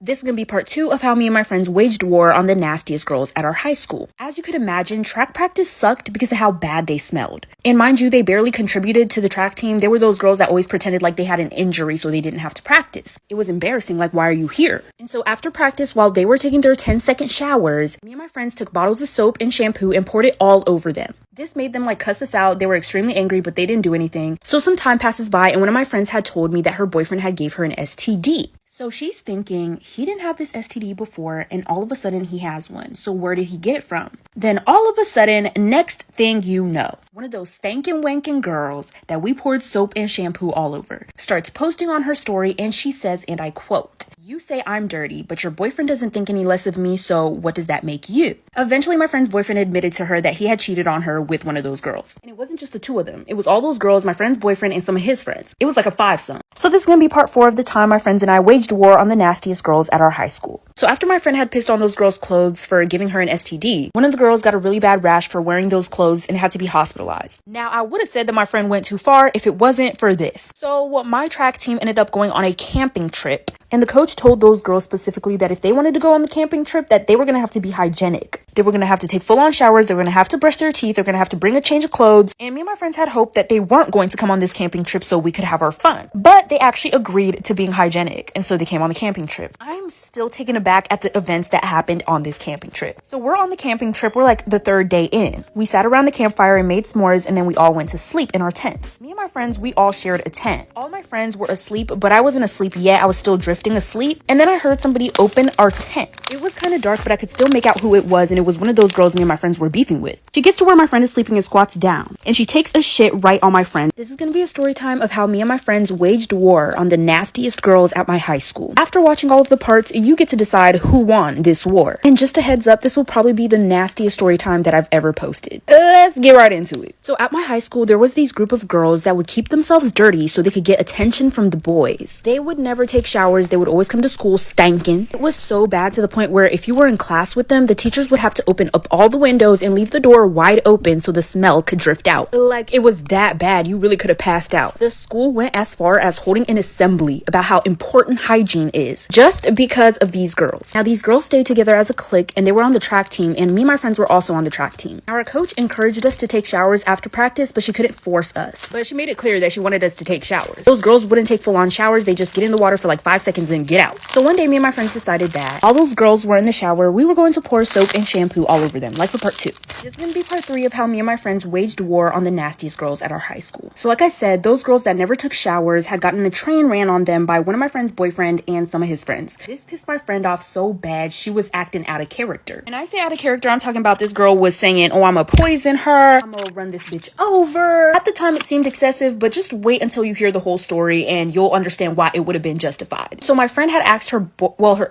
This is going to be part 2 of how me and my friends waged war on the nastiest girls at our high school. As you could imagine, track practice sucked because of how bad they smelled. And mind you, they barely contributed to the track team. They were those girls that always pretended like they had an injury so they didn't have to practice. It was embarrassing, like, why are you here? And so after practice, while they were taking their 10-second showers, me and my friends took bottles of soap and shampoo and poured it all over them. This made them like cuss us out. They were extremely angry, but they didn't do anything. So some time passes by and one of my friends had told me that her boyfriend had gave her an STD. So she's thinking, he didn't have this STD before and all of a sudden he has one. So where did he get it from? Then all of a sudden, next thing you know, one of those stankin' wankin' girls that we poured soap and shampoo all over starts posting on her story and she says, and I quote, "You say I'm dirty, but your boyfriend doesn't think any less of me, so what does that make you?" Eventually, my friend's boyfriend admitted to her that he had cheated on her with one of those girls. And it wasn't just the two of them. It was all those girls, my friend's boyfriend, and some of his friends. It was like a fivesome. So this is going to be part 4 of the time my friends and I waged war on the nastiest girls at our high school. So after my friend had pissed on those girls' clothes for giving her an STD, one of the girls got a really bad rash for wearing those clothes and had to be hospitalized. Now, I would have said that my friend went too far if it wasn't for this. So my track team ended up going on a camping trip. And the coach told those girls specifically that if they wanted to go on the camping trip, that they were going to have to be hygienic. They were going to have to take full-on showers. They were going to have to brush their teeth. They're going to have to bring a change of clothes. And me and my friends had hoped that they weren't going to come on this camping trip so we could have our fun. But they actually agreed to being hygienic. And so they came on the camping trip. I'm still taken aback at the events that happened on this camping trip. So we're on the camping trip. We're like the 3rd day in. We sat around the campfire and made s'mores. And then we all went to sleep in our tents. Me and my friends, we all shared a tent. All my friends were asleep, but I wasn't asleep yet. I was still drifting asleep. And then I heard somebody open our tent. It was kind of dark, but I could still make out who it was, and it was one of those girls me and my friends were beefing with. She gets to where my friend is sleeping and squats down, and she takes a shit right on my friend. This is going to be a story time of how me and my friends waged war on the nastiest girls at my high school. After watching all of the parts, you get to decide who won this war. And just a heads up, this will probably be the nastiest story time that I've ever posted. Let's get right into it. So at my high school, there was these group of girls that would keep themselves dirty so they could get attention from the boys. They would never take showers. They would always come to school stankin'. It was so bad to the point where if you were in class with them, the teachers would have to open up all the windows and leave the door wide open so the smell could drift out. Like, it was that bad. You really could have passed out. The school went as far as holding an assembly about how important hygiene is just because of these girls. Now, these girls stayed together as a clique and they were on the track team, and me and my friends were also on the track team. Our coach encouraged us to take showers after practice, but she couldn't force us. But she made it clear that she wanted us to take showers. Those girls wouldn't take full-on showers. They just get in the water for like 5 seconds and get out. So one day, me and my friends decided that all those girls were in the shower, we were going to pour soap and shampoo all over them, like for part 2. This is going to be part 3 of how me and my friends waged war on the nastiest girls at our high school. So like I said, those girls that never took showers had gotten a train ran on them by one of my friend's boyfriend and some of his friends. This pissed my friend off so bad, she was acting out of character. And I say out of character, I'm talking about this girl was saying, "Oh, I'm gonna poison her. I'm gonna run this bitch over." At the time, it seemed excessive, but just wait until you hear the whole story and you'll understand why it would have been justified. So my friend had asked her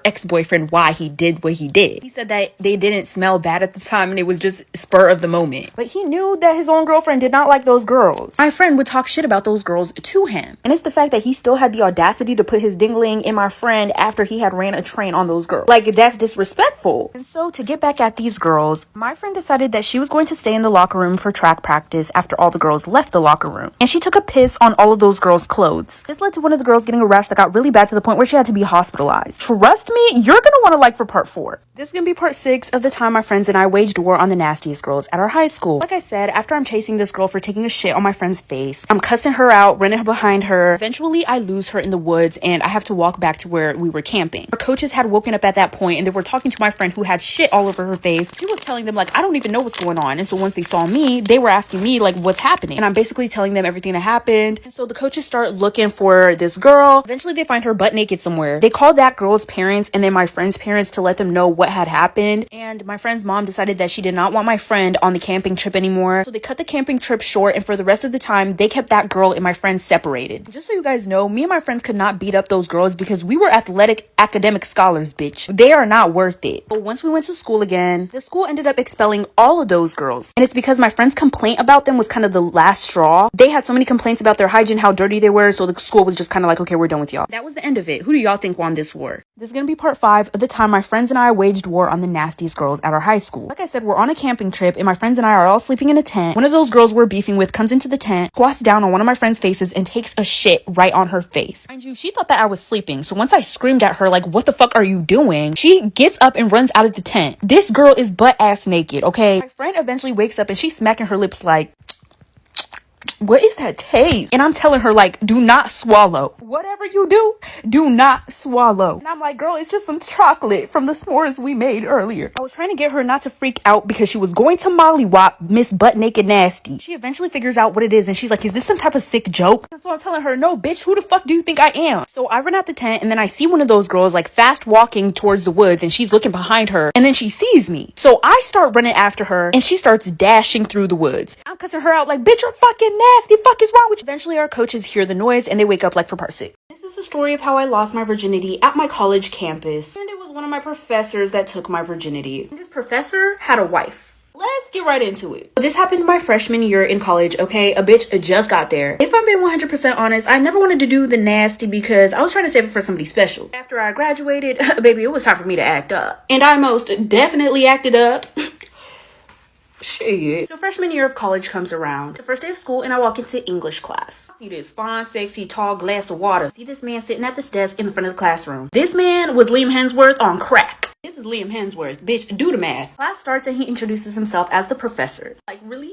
ex-boyfriend why he did what he did. He said that they didn't smell bad at the time and it was just spur of the moment. But he knew that his own girlfriend did not like those girls. My friend would talk shit about those girls to him. And it's the fact that he still had the audacity to put his dingling in my friend after he had ran a train on those girls. Like, that's disrespectful. And so to get back at these girls, my friend decided that she was going to stay in the locker room for track practice after all the girls left the locker room. And she took a piss on all of those girls' clothes. This led to one of the girls getting a rash that got really bad to the point where she had to be hospitalized. Trust me, you're gonna want to like for part 4. This is gonna be part 6 of the time my friends and I waged war on the nastiest girls at our high school. Like I said, after I'm chasing this girl for taking a shit on my friend's face, I'm cussing her out, running behind her. Eventually, I lose her in the woods and I have to walk back to where we were camping. Our coaches had woken up at that point and they were talking to my friend who had shit all over her face. She was telling them, like, I don't even know what's going on. And so once they saw me, they were asking me, like, what's happening? And I'm basically telling them everything that happened. And so the coaches start looking for this girl. Eventually, they find her butt naked somewhere. They called that girl's parents and then my friend's parents to let them know what had happened. And my friend's mom decided that she did not want my friend on the camping trip anymore. So they cut the camping trip short, and for the rest of the time, they kept that girl and my friend separated. Just so you guys know, me and my friends could not beat up those girls because we were athletic academic scholars, bitch. They are not worth it. But once we went to school again, the school ended up expelling all of those girls. And it's because my friend's complaint about them was kind of the last straw. They had so many complaints about their hygiene, how dirty they were, so the school was just kind of like, okay, we're done with y'all. That was the end of it. who do y'all think won this war? This is gonna be part 5 of the time my friends and I waged war on the nastiest girls at our high school. Like I said, we're on a camping trip and my friends and I are all sleeping in a tent. One of those girls we're beefing with comes into the tent, squats down on one of my friends' faces and takes a shit right on her face. Mind you, she thought that I was sleeping, so once I screamed at her like, what the fuck are you doing? She gets up and runs out of the tent. This girl is butt ass naked, okay? My friend eventually wakes up and she's smacking her lips like, what is that taste? And I'm telling her like, do not swallow. Whatever you do, do not swallow. And I'm like, girl, it's just some chocolate from the s'mores we made earlier. I was trying to get her not to freak out because she was going to mollywop Miss Butt Naked Nasty. She eventually figures out what it is and she's like, is this some type of sick joke? And so I'm telling her, no, bitch, who the fuck do you think I am? So I run out the tent and then I see one of those girls like fast walking towards the woods and she's looking behind her and then she sees me. So I start running after her and she starts dashing through the woods. I'm cussing her out like, bitch, you're fucking nasty. Fuck is wrong with you? Eventually our coaches hear the noise and they wake up like for part 6. This is the story of how I lost my virginity at my college campus. And it was one of my professors that took my virginity. And this professor had a wife. Let's get right into it. This happened my freshman year in college, okay? A bitch just got there. If I'm being 100% honest, I never wanted to do the nasty because I was trying to save it for somebody special. After I graduated, baby, it was time for me to act up. And I most definitely acted up. Shit. So freshman year of college comes around. The first day of school and I walk into English class. I see this fine, sexy, tall glass of water. See this man sitting at this desk in the front of the classroom. This man was Liam Hemsworth on crack. This is Liam Hemsworth. Bitch, do the math. Class starts and he introduces himself as the professor. Like, really?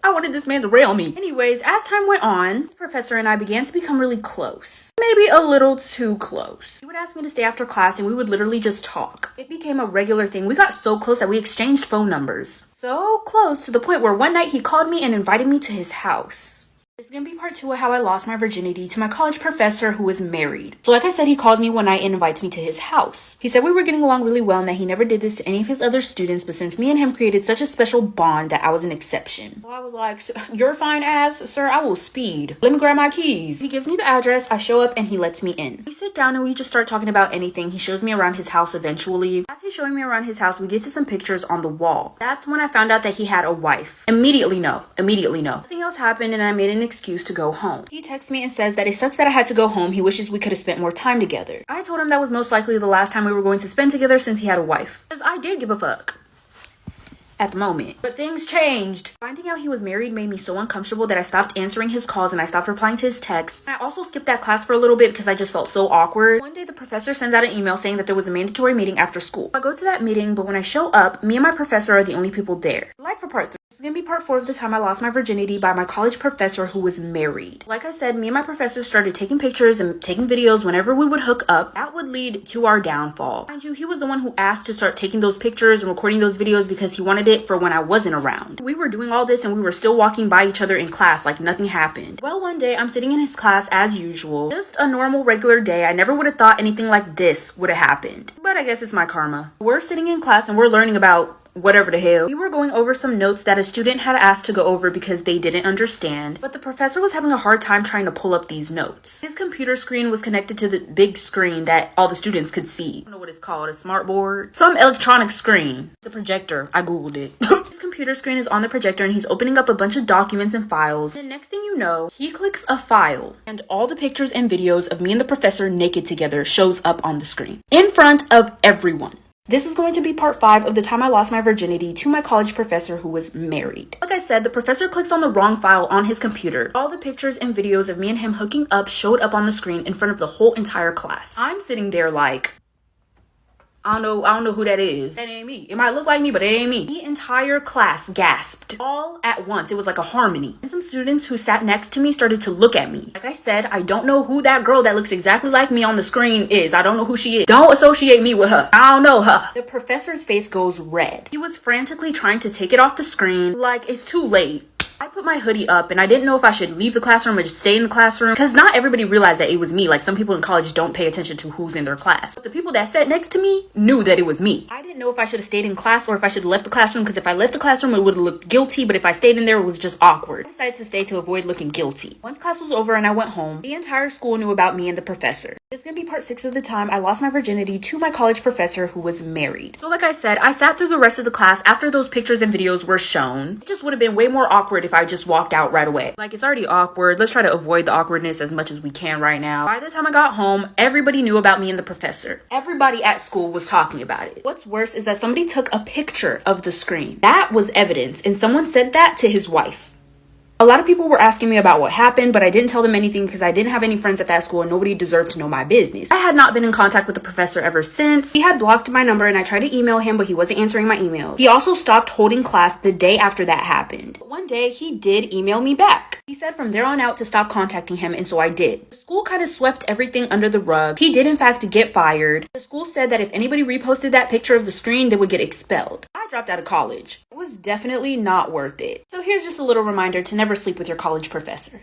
I wanted this man to rail me. Anyways, as time went on, this professor and I began to become really close. Maybe a little too close. He would ask me to stay after class and we would literally just talk. It became a regular thing. We got so close that we exchanged phone numbers. So close to the point where one night he called me and invited me to his house. This is going to be part 2 of how I lost my virginity to my college professor who was married. So like I said, he calls me one night and invites me to his house. He said we were getting along really well and that he never did this to any of his other students, but since me and him created such a special bond that I was an exception. So I was like, you're fine as, sir, I will speed. Let me grab my keys. He gives me the address, I show up and he lets me in. We sit down and we just start talking about anything. He shows me around his house eventually. As he's showing me around his house, we get to some pictures on the wall. That's when I found out that he had a wife. Immediately no. Nothing else happened and I made an excuse to go home. He texts me and says that it sucks that I had to go home. He wishes we could have spent more time together. I told him that was most likely the last time we were going to spend together since he had a wife. Because I did give a fuck. At the moment. But things changed. Finding out he was married made me so uncomfortable that I stopped answering his calls and I stopped replying to his texts. I also skipped that class for a little bit because I just felt so awkward. One day the professor sends out an email saying that there was a mandatory meeting after school. I go to that meeting, but when I show up, me and my professor are the only people there. Like for part 3. This is gonna be part 4 of the time I lost my virginity by my college professor who was married. Like I said, me and my professor started taking pictures and taking videos whenever we would hook up. That would lead to our downfall. Mind you, he was the one who asked to start taking those pictures and recording those videos because he wanted it for when I wasn't around. We were doing all this and we were still walking by each other in class like nothing happened. Well, one day I'm sitting in his class as usual. Just a normal regular day. I never would have thought anything like this would have happened. But I guess it's my karma. We're sitting in class and we're learning about whatever the hell. We were going over some notes that a student had asked to go over because they didn't understand, but the professor was having a hard time trying to pull up these notes. His computer screen was connected to the big screen that all the students could see. I don't know what it's called, a smart board? Some electronic screen. It's a projector. I googled it. His computer screen is on the projector and he's opening up a bunch of documents and files. And next thing you know, he clicks a file and all the pictures and videos of me and the professor naked together shows up on the screen in front of everyone. This is going to be part 5 of the time I lost my virginity to my college professor who was married. Like I said, the professor clicks on the wrong file on his computer. All the pictures and videos of me and him hooking up showed up on the screen in front of the whole entire class. I'm sitting there like, I don't know who that is. That ain't me. It might look like me, but it ain't me. The entire class gasped all at once. It was like a harmony. And some students who sat next to me started to look at me. Like I said, I don't know who that girl that looks exactly like me on the screen is. I don't know who she is. Don't associate me with her. I don't know her. The professor's face goes red. He was frantically trying to take it off the screen. Like, it's too late. I put my hoodie up and I didn't know if I should leave the classroom or just stay in the classroom because not everybody realized that it was me. Like, some people in college don't pay attention to who's in their class. But the people that sat next to me knew that it was me. I didn't know if I should have stayed in class or if I should have left the classroom because if I left the classroom it would have looked guilty, but if I stayed in there it was just awkward. I decided to stay to avoid looking guilty. Once class was over and I went home, the entire school knew about me and the professor. This is gonna be part 6 of the time I lost my virginity to my college professor who was married. So like I said, I sat through the rest of the class after those pictures and videos were shown. It just would have been way more awkward if if I just walked out right away. Like, it's already awkward. Let's try to avoid the awkwardness as much as we can right now. By the time I got home, everybody knew about me and the professor. Everybody at school was talking about it. What's worse is that somebody took a picture of the screen. That was evidence, and someone sent that to his wife. A lot of people were asking me about what happened, but I didn't tell them anything because I didn't have any friends at that school and nobody deserved to know my business. I had not been in contact with the professor ever since. He had blocked my number and I tried to email him, but he wasn't answering my emails. He also stopped holding class the day after that happened. But one day he did email me back. He said from there on out to stop contacting him, and so I did. The school kind of swept everything under the rug. He did in fact get fired. The school said that if anybody reposted that picture of the screen, they would get expelled. I dropped out of college. It was definitely not worth it. So here's just a little reminder to never sleep with your college professor.